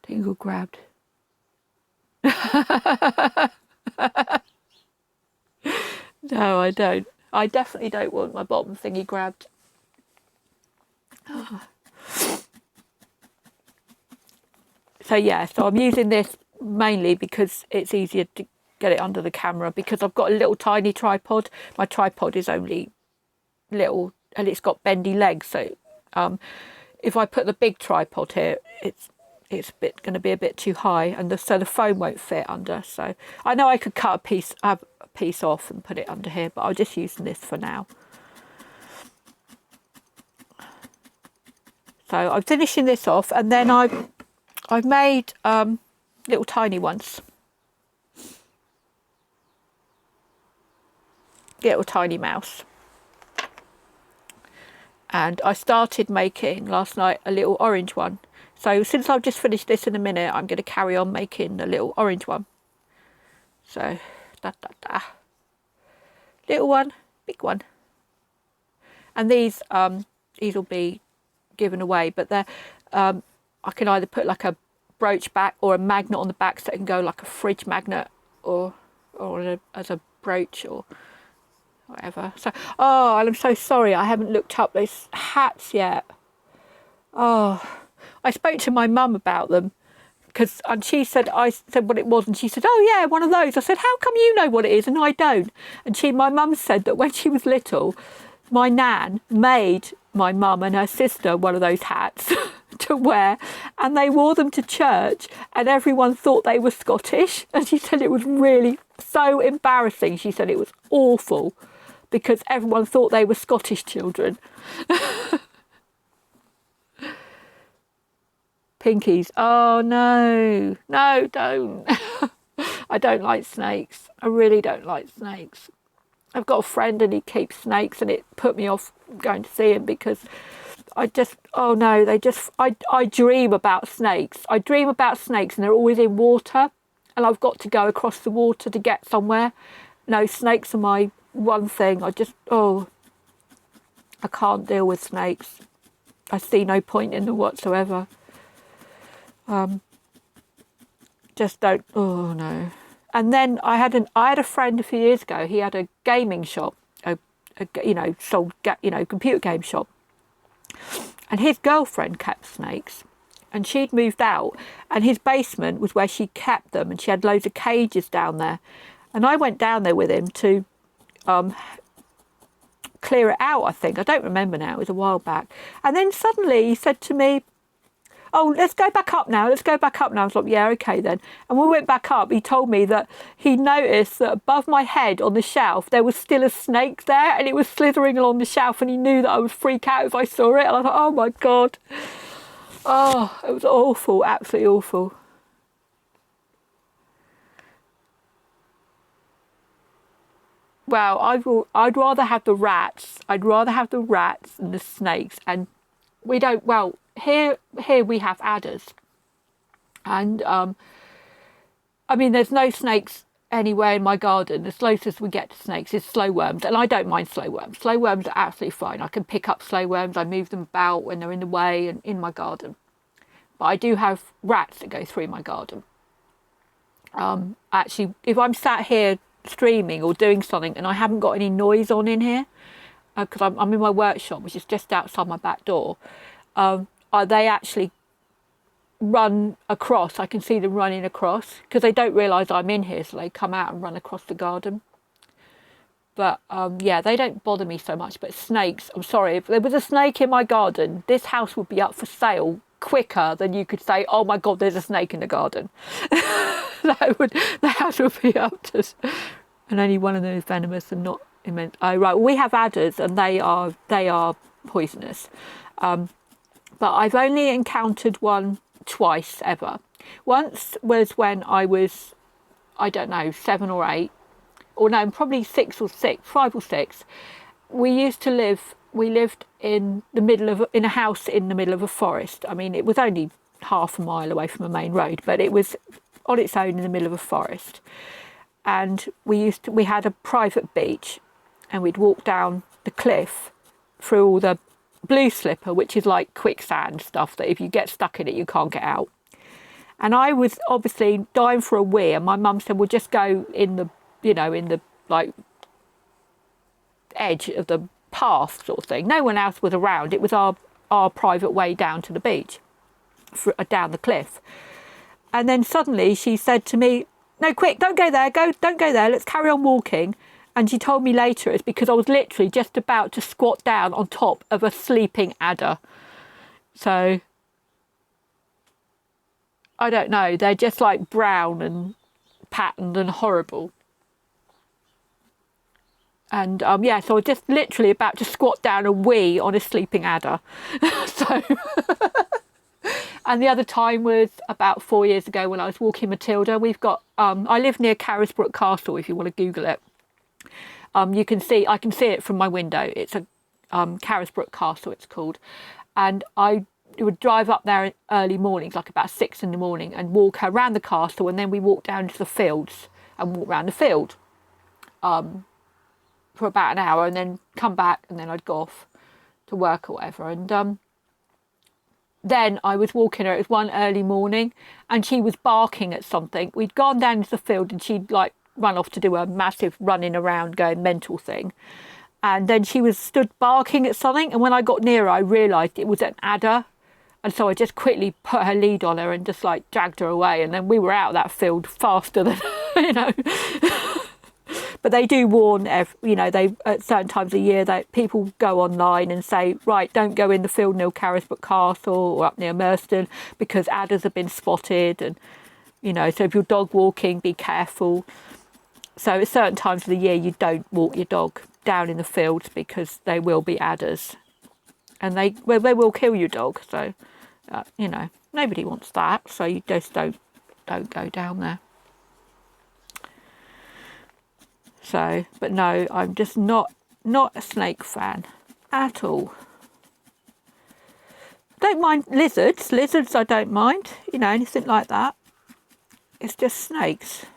Tingle grabbed. No, I don't. I definitely don't want my bottom thingy grabbed. So yeah, so I'm using this mainly because it's easier to get it under the camera, because I've got a little tiny tripod. My tripod is only little and it's got bendy legs, so if I put the big tripod here, it's going to be a bit too high, and so the phone won't fit under. So I know I could cut a piece off and put it under here, but I'm just using this for now. So I'm finishing this off, and then I've made little tiny ones, little tiny mouse. And I started making last night a little orange one. So since I've just finished this in a minute, I'm going to carry on making the little orange one. So, little one, big one. And these will be given away, but they're, I can either put like a brooch back or a magnet on the back, so it can go like a fridge magnet or as a brooch or whatever. So, oh, and I'm so sorry, I haven't looked up those hats yet. Oh, I spoke to my mum about them, and she said, I said what it was, and she said, oh yeah, one of those. I said, how come you know what it is and I don't? And my mum said that when she was little, my nan made my mum and her sister one of those hats to wear, and they wore them to church, and everyone thought they were Scottish. And she said it was really so embarrassing. She said it was awful because everyone thought they were Scottish children. Pinkies. Oh no, no, don't. I don't like snakes. I really don't like snakes. I've got a friend and he keeps snakes, and it put me off going to see him because oh no, I dream about snakes. I dream about snakes and they're always in water, and I've got to go across the water to get somewhere. No, snakes are my one thing. I can't deal with snakes. I see no point in them whatsoever. Just don't, oh no. And then I had a friend a few years ago. He had a gaming shop, sold computer game shop, and his girlfriend kept snakes, and she'd moved out, and his basement was where she kept them, and she had loads of cages down there. And I went down there with him to clear it out, I think. I don't remember now, it was a while back. And then suddenly he said to me, oh, let's go back up now. I was like, yeah, okay then. And when we went back up, he told me that he noticed that above my head on the shelf, there was still a snake there, and it was slithering along the shelf, and he knew that I would freak out if I saw it. And I thought, oh my God. Oh, it was awful, absolutely awful. Well, I'd rather have the rats. I'd rather have the rats than the snakes. And we don't, well, here we have adders. And, I mean, there's no snakes anywhere in my garden. The closest we get to snakes is slow worms. And I don't mind slow worms. Slow worms are absolutely fine. I can pick up slow worms. I move them about when they're in the way and in my garden. But I do have rats that go through my garden. Actually, if I'm sat here streaming or doing something and I haven't got any noise on in here, because I'm in my workshop, which is just outside my back door, they actually run across. I can see them running across because they don't realise I'm in here, so they come out and run across the garden. But yeah, they don't bother me so much. But snakes, I'm sorry, if there was a snake in my garden, this house would be up for sale quicker than you could say, oh my God, there's a snake in the garden. The house would be up to, and only one of them is venomous and not immense. Oh right, we have adders and they are poisonous. But I've only encountered one twice ever. Once was when I was, I don't know, 7 or 8, or no, probably 5 or 6. We lived in a house in the middle of a forest. I mean, it was only half a mile away from a main road, but it was on its own in the middle of a forest. And we had a private beach, and we'd walk down the cliff through all the blue slipper, which is like quicksand stuff that if you get stuck in it, you can't get out. And I was obviously dying for a wee, and my mum said, "Well, just go in the, in the like edge of the path sort of thing." No one else was around. It was our private way down to the beach, down the cliff. And then suddenly she said to me, "No, quick, don't go there. Don't go there. Let's carry on walking." And she told me later it's because I was literally just about to squat down on top of a sleeping adder. So I don't know. They're just like brown and patterned and horrible. And so I was just literally about to squat down and wee on a sleeping adder. So, and the other time was about 4 years ago when I was walking Matilda. We've got, I live near Carisbrooke Castle, if you want to Google it. I can see it from my window. It's a Carisbrooke Castle, it's called. And I would drive up there in early mornings, like about 6 in the morning, and walk around the castle, and then we walk down to the fields and walk around the field for about an hour, and then come back, and then I'd go off to work or whatever. And then I was walking her. It was one early morning, and she was barking at something. We'd gone down to the field, and she'd like run off to do a massive running around, going mental thing. And then she was stood barking at something, and when I got nearer, I realised it was an adder. And so I just quickly put her lead on her and just like dragged her away. And then we were out of that field faster than, But they do warn, they at certain times of year that people go online and say, right, don't go in the field near Carisbrooke Castle or up near Merston because adders have been spotted. And, so if you're dog walking, be careful. So at certain times of the year, you don't walk your dog down in the fields because they will be adders. And they will kill your dog. So, nobody wants that. So you just don't go down there. So, but no, I'm just not a snake fan at all. Don't mind lizards. Lizards I don't mind, anything like that. It's just snakes.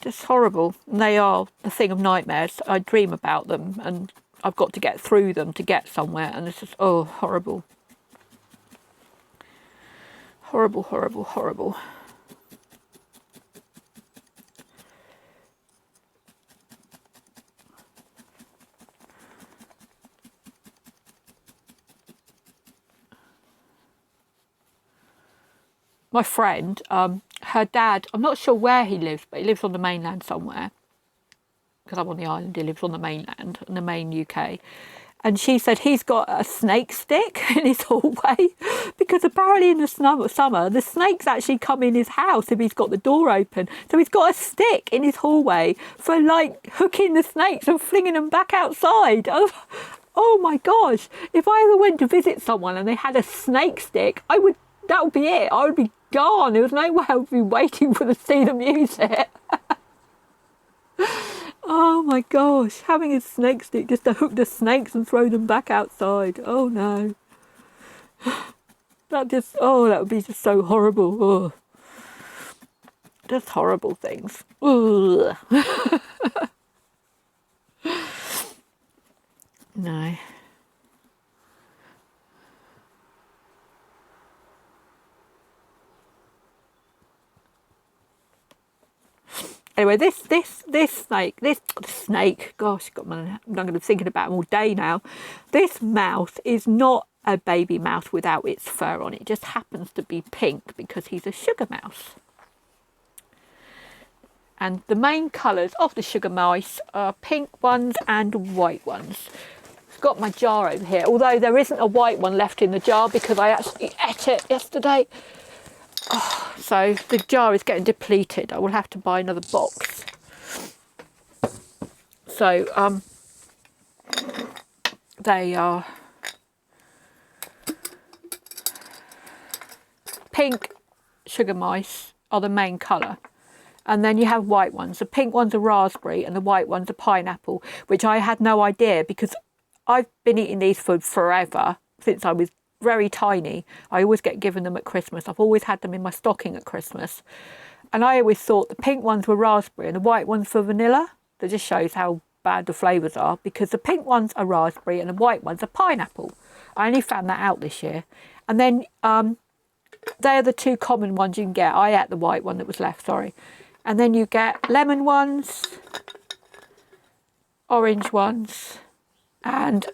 Just horrible. And they are the thing of nightmares. I dream about them and I've got to get through them to get somewhere, and it's just, horrible. Horrible, horrible, horrible. My friend, her dad, I'm not sure where he lives, but he lives on the mainland somewhere. Because I'm on the island, he lives on the mainland, in the main UK. And she said he's got a snake stick in his hallway because apparently in the summer, the snakes actually come in his house if he's got the door open. So he's got a stick in his hallway for like hooking the snakes and flinging them back outside. Oh my gosh. If I ever went to visit someone and they had a snake stick, that would be it. I would be gone. There was no way I would be waiting to see them use it. Oh my gosh, having a snake stick just to hook the snakes and throw them back outside. Oh no. That would be just so horrible. Oh. Just horrible things. Ugh. No. Anyway, this snake, gosh, I'm going to be thinking about him all day now. This mouse is not a baby mouse without its fur on. It just happens to be pink because he's a sugar mouse. And the main colours of the sugar mice are pink ones and white ones. I've got my jar over here, although there isn't a white one left in the jar because I actually ate it yesterday. Oh, so the jar is getting depleted. I will have to buy another box. So they are pink sugar mice are the main colour, and then you have white ones. The pink ones are raspberry and the white ones are pineapple, which I had no idea because I've been eating these for forever, since I was very tiny. I always get given them at Christmas. I've always had them in my stocking at Christmas, and I always thought the pink ones were raspberry and the white ones for vanilla. That just shows how bad the flavours are, because the pink ones are raspberry and the white ones are pineapple. I only found that out this year. And then they're the two common ones you can get. I ate the white one that was left, sorry. And then you get lemon ones, orange ones, and